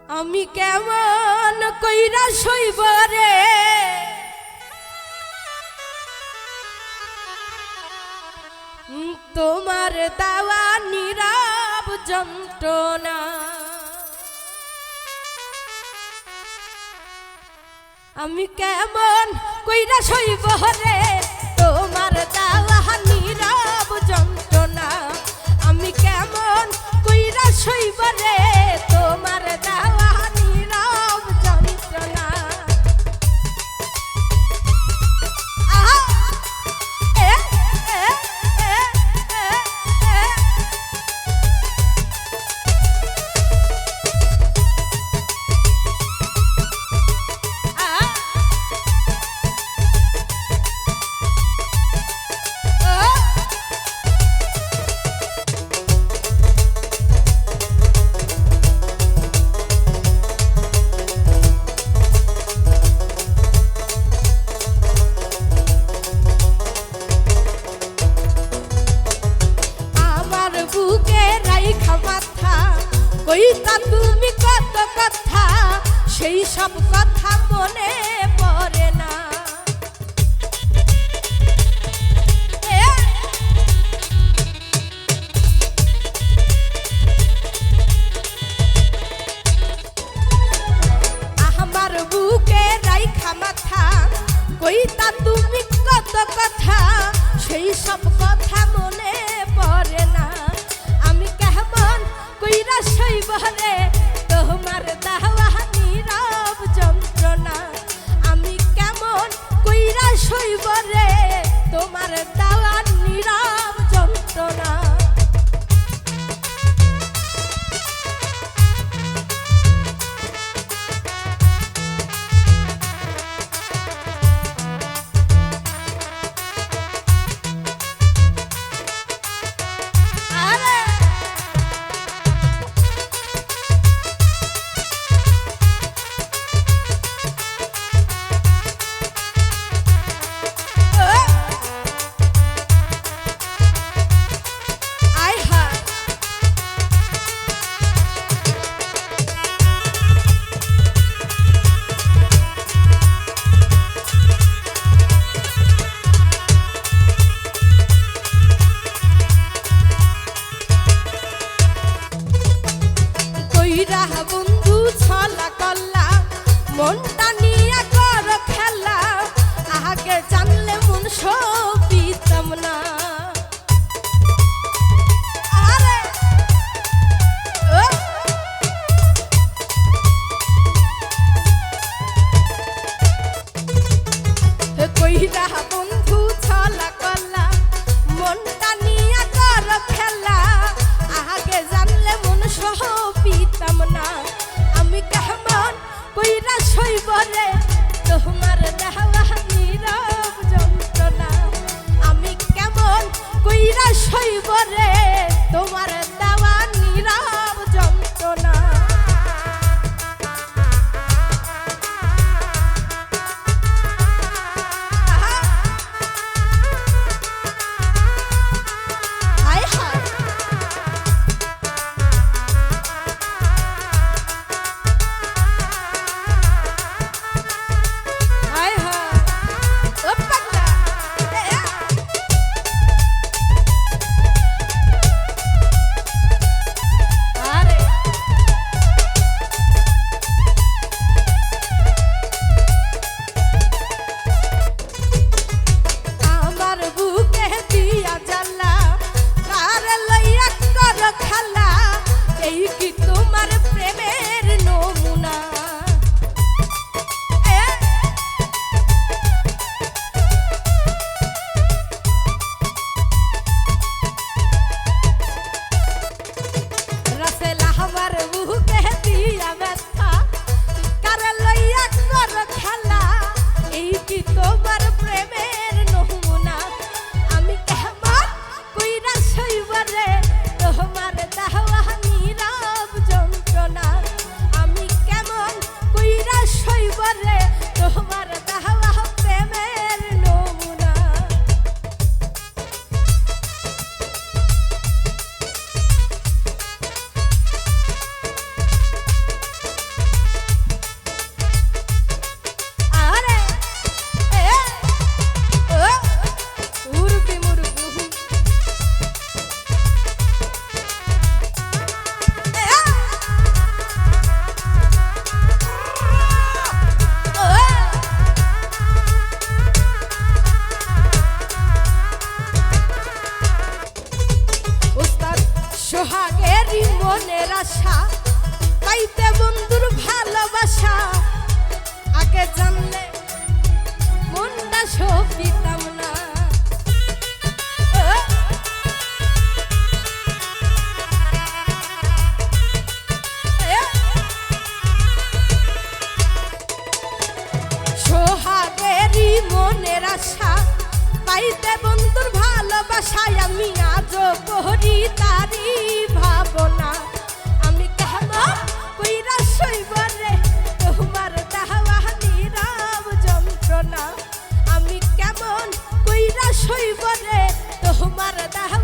আমি কেমন কইরা সইব রে তোমার দেওয়া নীরব যন্ত্রণা। আমি কেমন কইরা সইব রে তোমার দেওয়া নীরব যন্ত্রণা। আমি কেমন কইরা সইব রে তোমার দেওয়া নীরব যন্ত্রণা। কইতা তুমি কত কথা সেই সব কথা মনে পড়ে না। আমার বুকে রাইখা মাথা কইতা তুমি কত কথা সেই সব কথা মনে পড়ে না। আমি কেমন কইরা সইব রে তোমার দেওয়া নীরব যন্ত্রণা। আমি কেমন কইরা সইব রে তোমার দেওয়া নীরব যন্ত্রণা। বন্ধু ছলা কল্লা মনটা নিয়ে কর খেলা আগে জানলে মন সবিতাম না। কইরা বন্ধু ছলা কল্লা মনটা নিয়ে কর খেলা আগে জানলে মন সবিতাম না। আমি কেমন কইরা সইব রে তোমার দেওয়া নীরব যন্ত্রণা। আমি কেমন কইরা সইব রে তোমার দেওয়া নীরব যন্ত্রণা। আশা পাইতে বন্ধুর ভালোবাসায় আমি আজও করি তারি ভাবনা আমি কেমন কইরা সইব রে তোমার দেওয়া নীরব যন্ত্রণা আমি কেমন কইরা সইব রে তোমার দেওয়া